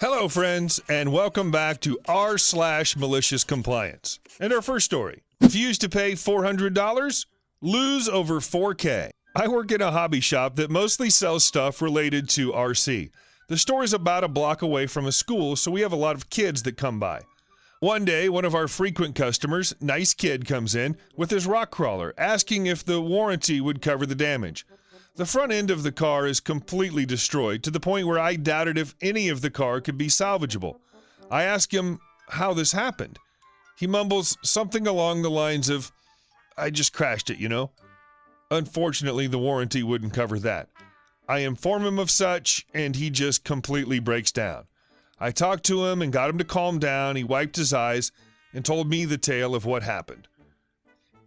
Hello, friends, and welcome back to r/Maliciouscompliance. And our first story. Refuse to pay $400? Lose over $4K. I work in a hobby shop that mostly sells stuff related to RC. The store is about a block away from a school, so we have a lot of kids that come by. One day, one of our frequent customers, nice kid, comes in with his rock crawler, asking if the warranty would cover the damage. The front end of the car is completely destroyed, to the point where I doubted if any of the car could be salvageable. I ask him how this happened. He mumbles something along the lines of, "I just crashed it, you know." Unfortunately, the warranty wouldn't cover that. I inform him of such, and he just completely breaks down. I talked to him and got him to calm down. He wiped his eyes and told me the tale of what happened.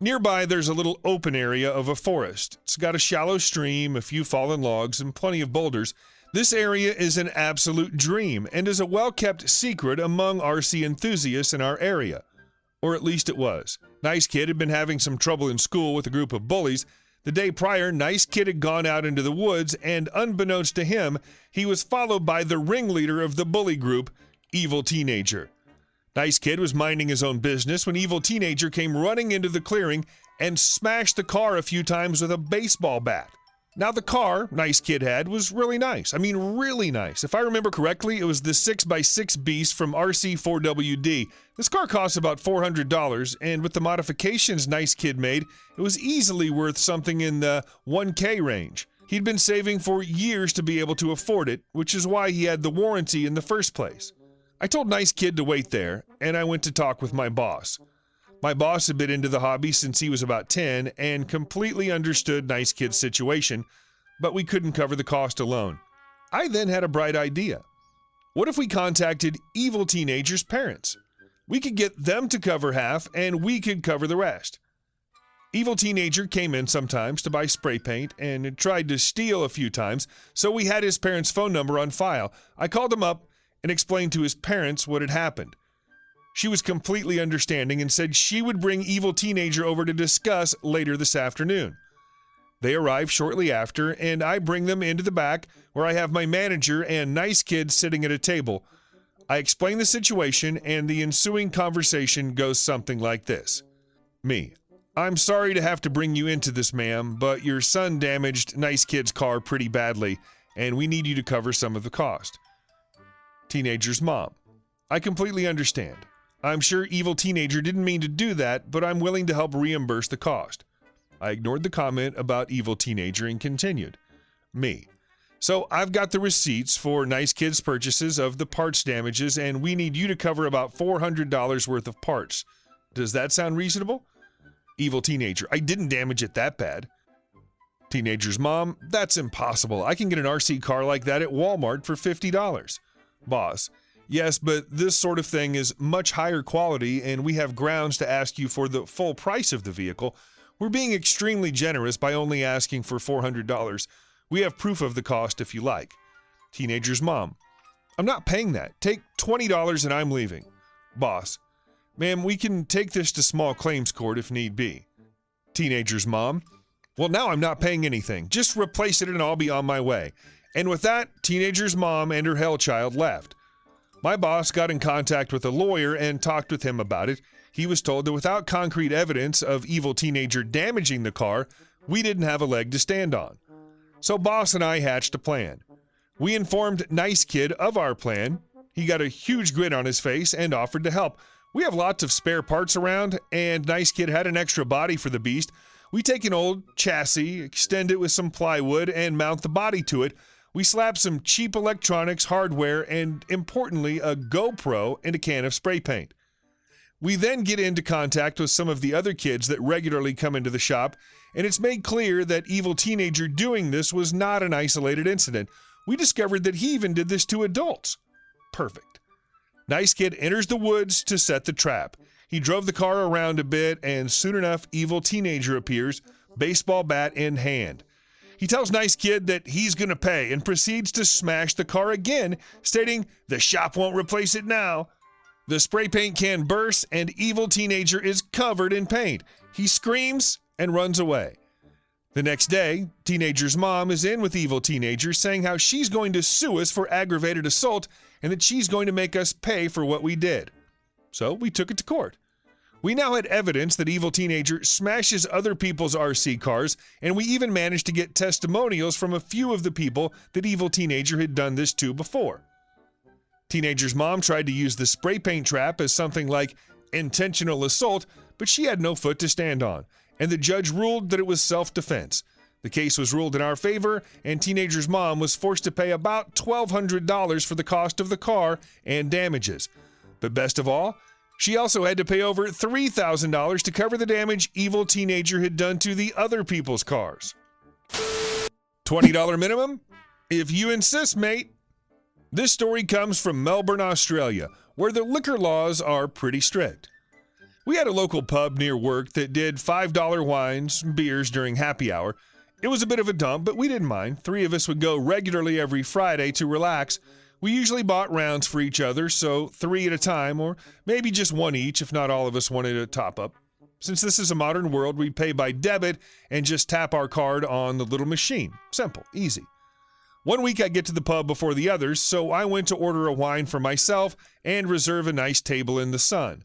Nearby, there's a little open area of a forest. It's got a shallow stream, a few fallen logs, and plenty of boulders. This area is an absolute dream and is a well-kept secret among RC enthusiasts in our area. Or at least it was. Nice Kid had been having some trouble in school with a group of bullies. The day prior, Nice Kid had gone out into the woods, and unbeknownst to him, he was followed by the ringleader of the bully group, Evil Teenager. Nice Kid was minding his own business when Evil Teenager came running into the clearing and smashed the car a few times with a baseball bat. Now, the car Nice Kid had was really nice. I mean, really nice. If I remember correctly, it was the 6x6 Beast from RC4WD. This car cost about $400, and with the modifications Nice Kid made, it was easily worth something in the $1K range. He'd been saving for years to be able to afford it, which is why he had the warranty in the first place. I told Nice Kid to wait there, and I went to talk with my boss. My boss had been into the hobby since he was about 10 and completely understood Nice Kid's situation, but we couldn't cover the cost alone. I then had a bright idea. What if we contacted Evil Teenager's parents? We could get them to cover half, and we could cover the rest. Evil Teenager came in sometimes to buy spray paint and had tried to steal a few times, so we had his parents' phone number on file. I called him up and explained to his parents what had happened. She was completely understanding and said she would bring Evil Teenager over to discuss later this afternoon. They arrive shortly after, and I bring them into the back where I have my manager and Nice Kid sitting at a table. I explain the situation, and the ensuing conversation goes something like this. Me: "I'm sorry to have to bring you into this, ma'am, but your son damaged Nice Kid's car pretty badly, and we need you to cover some of the cost." Teenager's mom: "I completely understand. I'm sure Evil Teenager didn't mean to do that, but I'm willing to help reimburse the cost." I ignored the comment about Evil Teenager and continued. Me: "So I've got the receipts for Nice Kid's purchases of the parts damages, and we need you to cover about $400 worth of parts. Does that sound reasonable?" Evil Teenager: "I didn't damage it that bad." Teenager's mom: "That's impossible. I can get an RC car like that at Walmart for $50. Boss: "Yes, but this sort of thing is much higher quality, and we have grounds to ask you for the full price of the vehicle. We're being extremely generous by only asking for $400. We have proof of the cost if you like." Teenager's mom: "I'm not paying that. Take $20 and I'm leaving." Boss: "Ma'am, we can take this to small claims court if need be." Teenager's mom: "Well, now I'm not paying anything. Just replace it and I'll be on my way." And with that, Teenager's mom and her hell child left. My boss got in contact with a lawyer and talked with him about it. He was told that without concrete evidence of Evil Teenager damaging the car, we didn't have a leg to stand on. So boss and I hatched a plan. We informed Nice Kid of our plan. He got a huge grin on his face and offered to help. We have lots of spare parts around, and Nice Kid had an extra body for the beast. We take an old chassis, extend it with some plywood, and mount the body to it. We slap some cheap electronics, hardware, and importantly, a GoPro and a can of spray paint. We then get into contact with some of the other kids that regularly come into the shop, and it's made clear that Evil Teenager doing this was not an isolated incident. We discovered that he even did this to adults. Perfect. Nice Kid enters the woods to set the trap. He drove the car around a bit, and soon enough, Evil Teenager appears, baseball bat in hand. He tells Nice Kid that he's going to pay and proceeds to smash the car again, stating, "The shop won't replace it now." The spray paint can bursts, and Evil Teenager is covered in paint. He screams and runs away. The next day, Teenager's mom is in with Evil Teenager saying how she's going to sue us for aggravated assault and that she's going to make us pay for what we did. So we took it to court. We now had evidence that evil teenager smashes other people's RC cars, and we even managed to get testimonials from a few of the people that evil teenager had done this to before. Teenager's mom tried to use the spray paint trap as something like intentional assault, but she had no foot to stand on, and the judge ruled that it was self-defense. The case was ruled in our favor, and teenager's mom was forced to pay about $1,200 for the cost of the car and damages. But best of all, she also had to pay over $3,000 to cover the damage evil teenager had done to the other people's cars. $20 minimum? If you insist, mate. This story comes from Melbourne, Australia, where the liquor laws are pretty strict. We had a local pub near work that did $5 wines and beers during happy hour. It was a bit of a dump, but we didn't mind. 3 of us would go regularly every Friday to relax. We usually bought rounds for each other, so 3 at a time, or maybe just 1 each if not all of us wanted a top-up. Since this is a modern world, we pay by debit and just tap our card on the little machine. Simple, easy. One week I get to the pub before the others, so I went to order a wine for myself and reserve a nice table in the sun.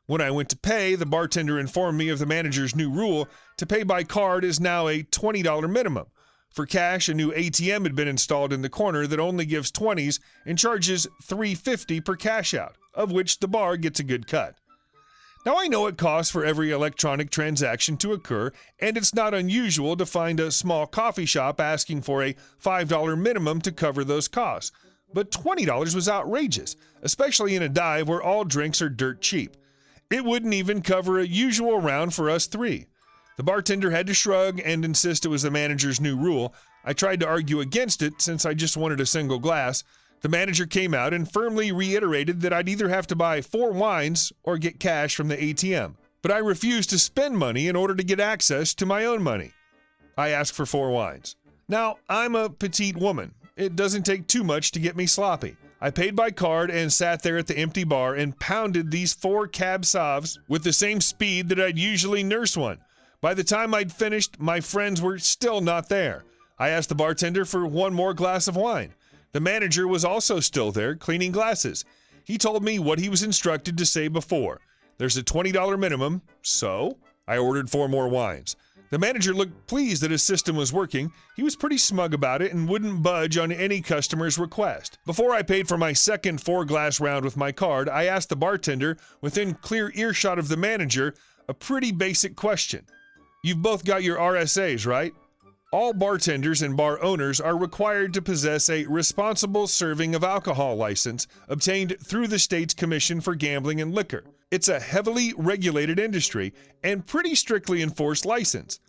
When I went to pay, the bartender informed me of the manager's new rule. To pay by card is now a $20 minimum. For cash, a new ATM had been installed in the corner that only gives 20s and charges $3.50 per cash out, of which the bar gets a good cut. Now I know it costs for every electronic transaction to occur, and it's not unusual to find a small coffee shop asking for a $5 minimum to cover those costs. But $20 was outrageous, especially in a dive where all drinks are dirt cheap. It wouldn't even cover a usual round for us 3. The bartender had to shrug and insist it was the manager's new rule. I tried to argue against it since I just wanted a single glass. The manager came out and firmly reiterated that I'd either have to buy 4 wines or get cash from the ATM. But I refused to spend money in order to get access to my own money. I asked for 4 wines. Now, I'm a petite woman. It doesn't take too much to get me sloppy. I paid by card and sat there at the empty bar and pounded these 4 cab sauves with the same speed that I'd usually nurse one. By the time I'd finished, my friends were still not there. I asked the bartender for 1 more glass of wine. The manager was also still there, cleaning glasses. He told me what he was instructed to say before. There's a $20 minimum, so I ordered 4 more wines. The manager looked pleased that his system was working. He was pretty smug about it and wouldn't budge on any customer's request. Before I paid for my second 4-glass round with my card, I asked the bartender, within clear earshot of the manager, a pretty basic question. You've both got your RSAs, right? All bartenders and bar owners are required to possess a responsible serving of alcohol license obtained through the state's Commission for Gambling and Liquor. It's a heavily regulated industry and pretty strictly enforced license.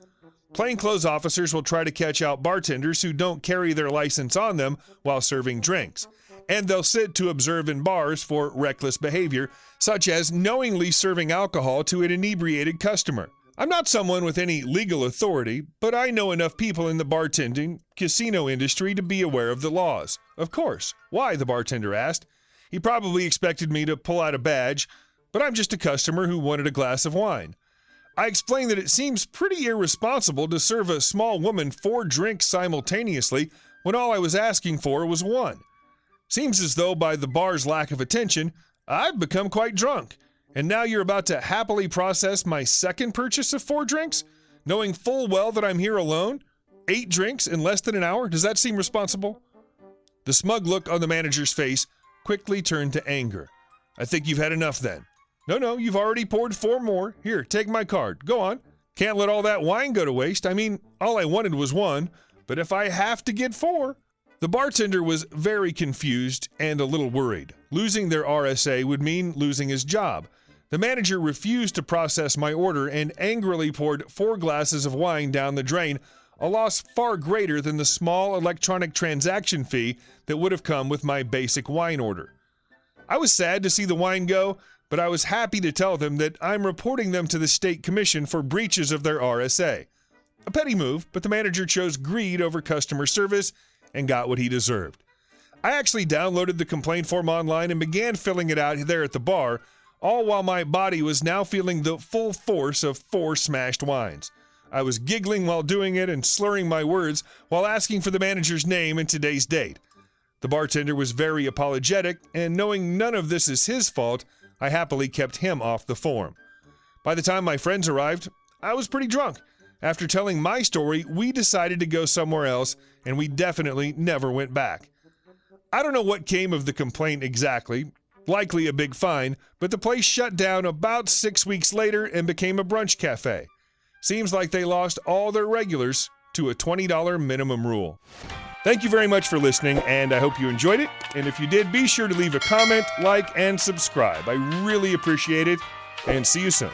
Plainclothes officers will try to catch out bartenders who don't carry their license on them while serving drinks, and they'll sit to observe in bars for reckless behavior, such as knowingly serving alcohol to an inebriated customer. I'm not someone with any legal authority, but I know enough people in the bartending casino industry to be aware of the laws. Of course. Why? The bartender asked. He probably expected me to pull out a badge, but I'm just a customer who wanted a glass of wine. I explained that it seems pretty irresponsible to serve a small woman 4 drinks simultaneously when all I was asking for was 1. Seems as though by the bar's lack of attention, I've become quite drunk. And now you're about to happily process my second purchase of 4 drinks, knowing full well that I'm here alone? 8 drinks in less than an hour? Does that seem responsible? The smug look on the manager's face quickly turned to anger. I think you've had enough then. No, you've already poured 4 more. Here, take my card. Go on. Can't let all that wine go to waste. I mean, all I wanted was 1, but if I have to get 4... The bartender was very confused and a little worried. Losing their RSA would mean losing his job. The manager refused to process my order and angrily poured 4 glasses of wine down the drain, a loss far greater than the small electronic transaction fee that would have come with my basic wine order. I was sad to see the wine go, but I was happy to tell them that I'm reporting them to the State Commission for breaches of their RSA. A petty move, but the manager chose greed over customer service and got what he deserved. I actually downloaded the complaint form online and began filling it out there at the bar, all while my body was now feeling the full force of 4 smashed wines. I was giggling while doing it and slurring my words while asking for the manager's name and today's date. The bartender was very apologetic, and knowing none of this is his fault, I happily kept him off the form. By the time my friends arrived, I was pretty drunk. After telling my story, we decided to go somewhere else, and we definitely never went back. I don't know what came of the complaint exactly, likely a big fine, but the place shut down about 6 weeks later and became a brunch cafe. Seems like they lost all their regulars to a $20 minimum rule. Thank you very much for listening, and I hope you enjoyed it. And if you did, be sure to leave a comment, like, and subscribe. I really appreciate it, and see you soon.